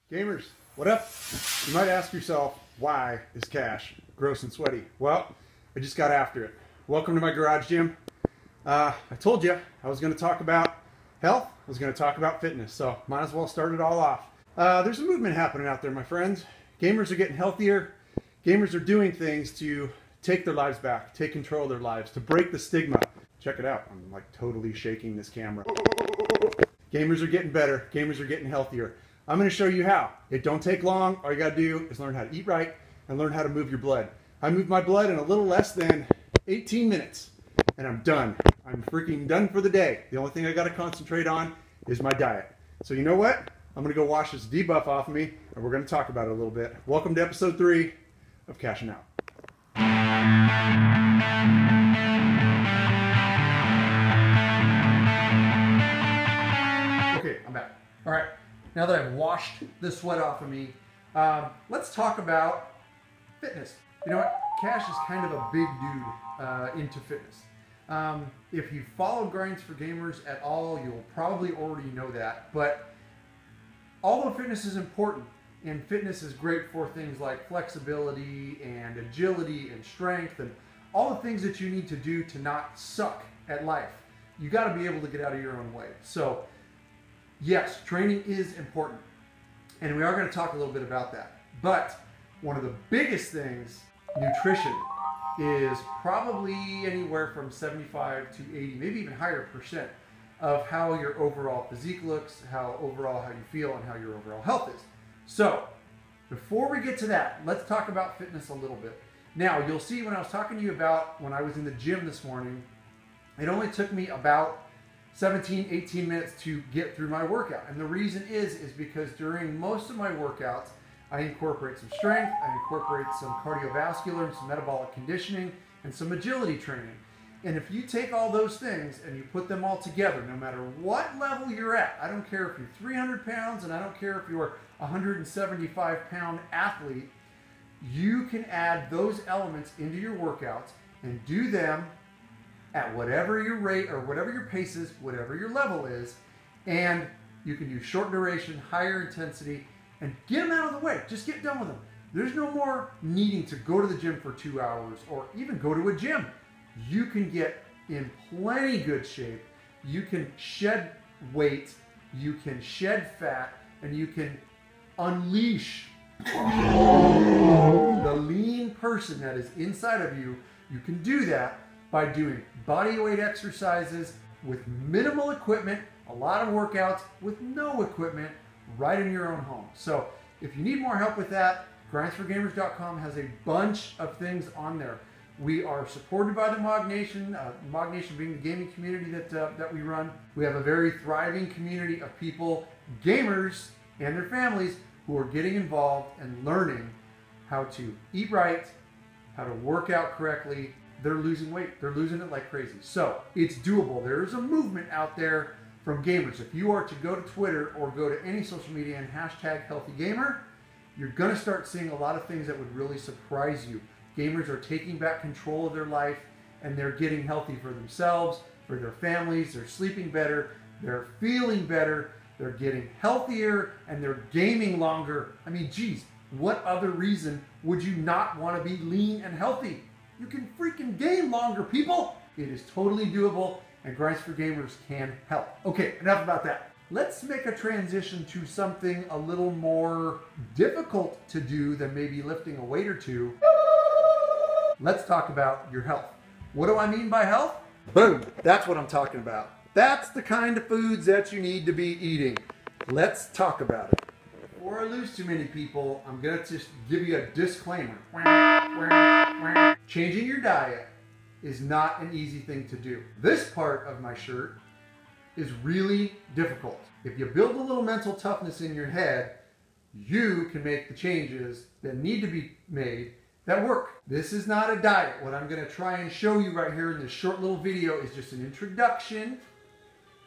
Gamers, what up? You might ask yourself, why is Kash gross and sweaty? Well, I just got after it. Welcome to my garage gym. I told you I was going to talk about health. I was going to talk about fitness, so might as well start it all off. There's a movement happening out there, my friends. Gamers are getting healthier. Gamers are doing things to take their lives back, take control of their lives, to break the stigma. Check it out. I'm like totally shaking this camera. Gamers are getting better. Gamers are getting healthier. I'm going to show you how. It don't take long. All you got to do is learn how to eat right and learn how to move your blood. I moved my blood in a little less than 18 minutes and I'm done. I'm freaking done for the day. The only thing I got to concentrate on is my diet. So you know what? I'm going to go wash this debuff off of me and we're going to talk about it a little bit. Welcome to episode 3 of Kashin Out. Okay, I'm back. All right. Now that I've washed the sweat off of me, let's talk about fitness. You know what? Kash is kind of a big dude into fitness. If you follow Grinds for Gamers at all, you'll probably already know that. But although fitness is important, and fitness is great for things like flexibility and agility and strength and all the things that you need to do to not suck at life, you got to be able to get out of your own way. So yes, training is important, and we are going to talk a little bit about that. But one of the biggest things, nutrition, is probably anywhere from 75 to 80, maybe even higher percent of how your overall physique looks, how you feel, and how your overall health is. So before we get to that, let's talk about fitness a little bit. Now, you'll see when I was talking to you about when I was in the gym this morning, it only took me about 17, 18 minutes to get through my workout. And the reason is because during most of my workouts, I incorporate some strength, I incorporate some cardiovascular and some metabolic conditioning and some agility training. And if you take all those things and you put them all together, no matter what level you're at, I don't care if you're 300 pounds and I don't care if you're a 175-pound athlete, you can add those elements into your workouts and do them at whatever your rate or whatever your pace is, whatever your level is, and you can use short duration, higher intensity, and get them out of the way. Just get done with them. There's no more needing to go to the gym for 2 hours or even go to a gym. You can get in plenty good shape. You can shed weight, you can shed fat, and you can unleash the lean person that is inside of you. You can do that by doing body weight exercises with minimal equipment, a lot of workouts with no equipment, right in your own home. So if you need more help with that, grindsforgamers.com has a bunch of things on there. We are supported by the Mog Nation, Mog Nation being the gaming community that we run. We have a very thriving community of people, gamers and their families, who are getting involved and learning how to eat right, how to work out correctly. They're losing weight. They're losing it like crazy. So it's doable. There is a movement out there from gamers. If you are to go to Twitter or go to any social media and hashtag healthygamer, you're going to start seeing a lot of things that would really surprise you. Gamers are taking back control of their life and they're getting healthy for themselves, for their families. They're sleeping better. They're feeling better. They're getting healthier and they're gaming longer. I mean, geez, what other reason would you not want to be lean and healthy? You can freaking game longer, people. It is totally doable, and Grinds for Gamers can help. Okay, enough about that. Let's make a transition to something a little more difficult to do than maybe lifting a weight or two. Let's talk about your health. What do I mean by health? Boom, that's what I'm talking about. That's the kind of foods that you need to be eating. Let's talk about it. Before I lose too many people, I'm gonna just give you a disclaimer. Changing your diet is not an easy thing to do. This part of my shirt is really difficult. If you build a little mental toughness in your head, you can make the changes that need to be made that work. This is not a diet. What I'm gonna try and show you right here in this short little video is just an introduction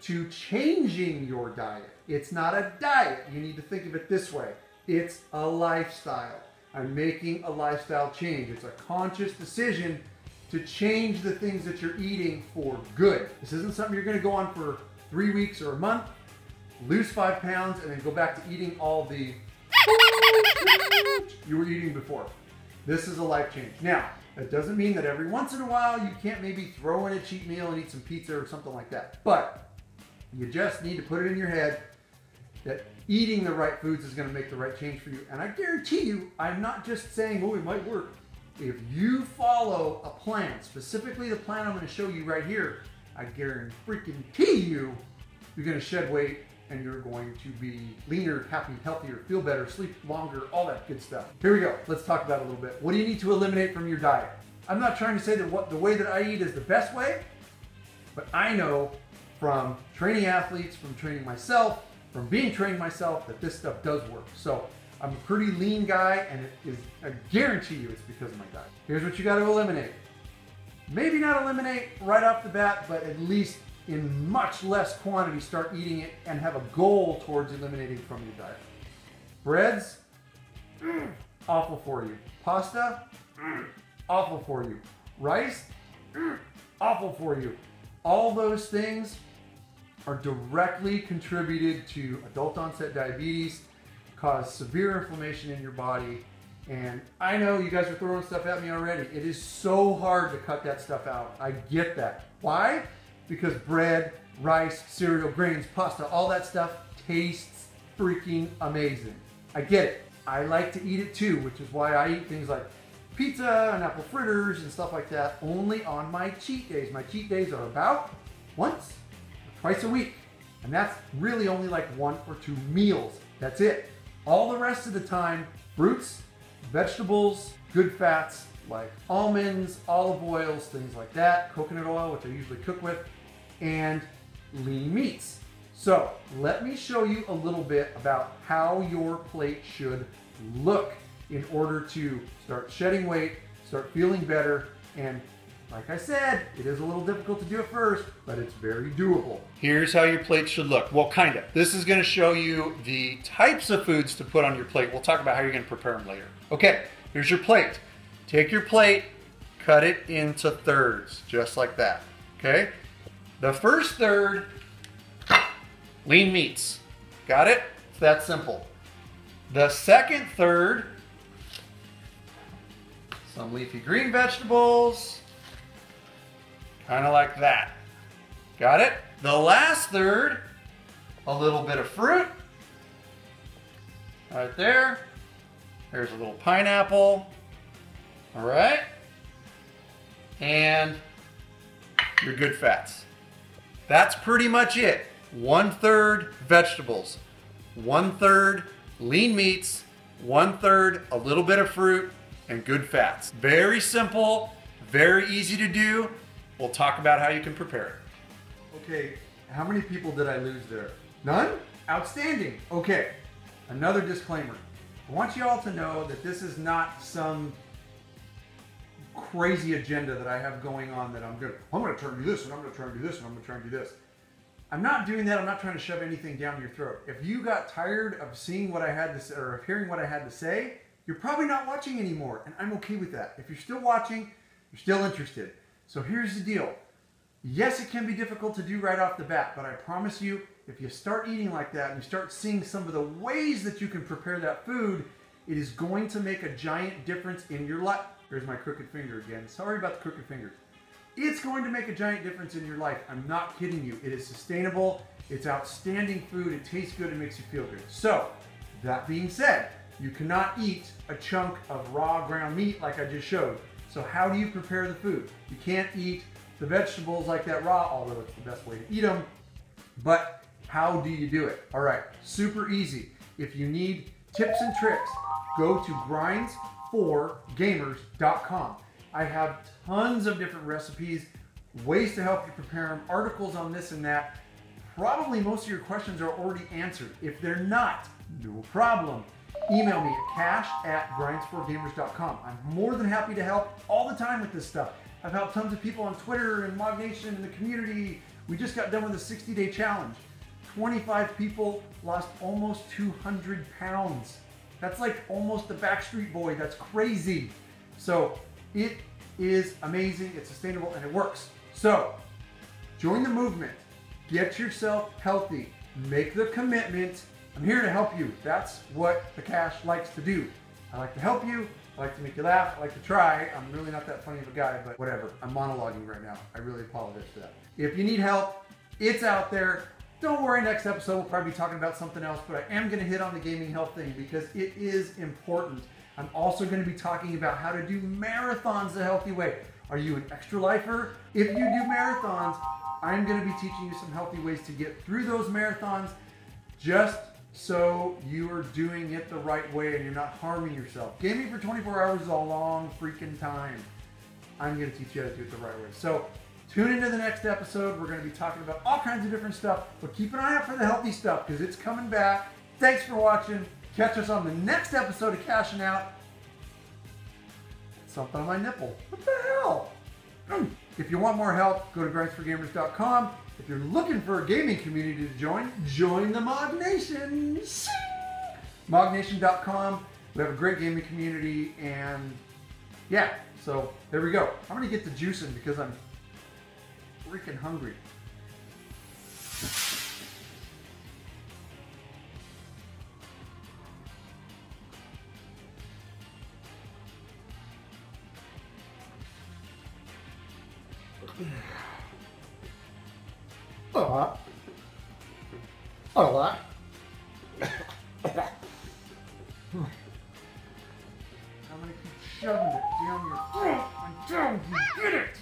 to changing your diet. It's not a diet. You need to think of it this way. It's a lifestyle. I'm making a lifestyle change. It's a conscious decision to change the things that you're eating for good. This isn't something you're gonna go on for 3 weeks or a month, lose 5 pounds, and then go back to eating all the you were eating before. This is a life change. Now, that doesn't mean that every once in a while you can't maybe throw in a cheat meal and eat some pizza or something like that. But you just need to put it in your head that eating the right foods is going to make the right change for you. And I guarantee you, I'm not just saying, oh, it might work. If you follow a plan, specifically the plan I'm going to show you right here, I guarantee you, you're going to shed weight and you're going to be leaner, happy, healthier, feel better, sleep longer, all that good stuff. Here we go. Let's talk about it a little bit. What do you need to eliminate from your diet? I'm not trying to say that the way that I eat is the best way, but I know from training athletes, from training myself, from being trained myself, that this stuff does work. So I'm a pretty lean guy, and I guarantee you it's because of my diet. Here's what you got to eliminate. Maybe not eliminate right off the bat, but at least in much less quantity, start eating it and have a goal towards eliminating from your diet. Breads, awful for you. Pasta, awful for you. Rice, awful for you. All those things are directly contributed to adult onset diabetes, cause severe inflammation in your body. And I know you guys are throwing stuff at me already. It is so hard to cut that stuff out. I get that. Why? Because bread, rice, cereal, grains, pasta, all that stuff tastes freaking amazing. I get it. I like to eat it too, which is why I eat things like pizza and apple fritters and stuff like that only on my cheat days. My cheat days are about once or twice a week. And that's really only like 1 or 2 meals. That's it. All the rest of the time, fruits, vegetables, good fats like almonds, olive oils, things like that, coconut oil, which I usually cook with, and lean meats. So let me show you a little bit about how your plate should look in order to start shedding weight, start feeling better, and like I said, it is a little difficult to do at first, but it's very doable. Here's how your plate should look. Well, kind of. This is going to show you the types of foods to put on your plate. We'll talk about how you're going to prepare them later. Okay, here's your plate. Take your plate, cut it into thirds, just like that. Okay? The first third, lean meats. Got it? It's that simple. The second third, some leafy green vegetables, kind of like that. Got it? The last third, a little bit of fruit. Right there. There's a little pineapple. All right. And your good fats. That's pretty much it. 1/3 vegetables, 1/3 lean meats, 1/3 a little bit of fruit, and good fats. Very simple, very easy to do. We'll talk about how you can prepare it. Okay, how many people did I lose there? None? Outstanding. Okay, another disclaimer. I want you all to know that this is not some crazy agenda that I have going on that I'm going to try and do this, and I'm going to try and do this, and I'm going to try and do this. I'm not doing that. I'm not trying to shove anything down your throat. If you got tired of seeing what I had to say, or of hearing what I had to say, you're probably not watching anymore, and I'm okay with that. If you're still watching, you're still interested. So here's the deal. Yes, it can be difficult to do right off the bat, but I promise you, if you start eating like that and you start seeing some of the ways that you can prepare that food, it is going to make a giant difference in your life. There's my crooked finger again. Sorry about the crooked finger. It's going to make a giant difference in your life. I'm not kidding you. It is sustainable. It's outstanding food. It tastes good. It makes you feel good. So, that being said, you cannot eat a chunk of raw ground meat like I just showed. So how do you prepare the food? You can't eat the vegetables like that raw, although it's the best way to eat them. But how do you do it? All right, super easy. If you need tips and tricks, go to grinds4gamers.com. I have tons of different recipes, ways to help you prepare them, articles on this and that. Probably most of your questions are already answered. If they're not, no problem. Email me at cash@grinds4gamers.com. I'm more than happy to help all the time with this stuff. I've helped tons of people on Twitter and Mog Nation and the community. We just got done with a 60-day challenge. 25 people lost almost 200 pounds. That's like almost the Backstreet Boy. That's crazy. So it is amazing, it's sustainable, and it works. So join the movement. Get yourself healthy. Make the commitment I'm here to help you. That's what the Kash likes to do. I like to help you. I like to make you laugh. I like to try. I'm really not that funny of a guy, but whatever. I'm monologuing right now. I really apologize for that. If you need help, it's out there. Don't worry, next episode we'll probably be talking about something else, but I am going to hit on the gaming health thing because it is important. I'm also going to be talking about how to do marathons the healthy way. Are you an extra lifer? If you do marathons, I'm going to be teaching you some healthy ways to get through those marathons just so you are doing it the right way and you're not harming yourself. Gaming for 24 hours is a long freaking time. I'm going to teach you how to do it the right way. So tune into the next episode. We're going to be talking about all kinds of different stuff, but keep an eye out for the healthy stuff because it's coming back. Thanks for watching. Catch us on the next episode of Kashin Out. Something on my nipple. What the hell? If you want more help, go to grindsforgamers.com. If you're looking for a gaming community to join the Mog Nation. Mognation.com. We have a great gaming community, and yeah, so there we go. I'm going to get the juicing because I'm freaking hungry. I'm gonna keep shoving it down your throat until you get it.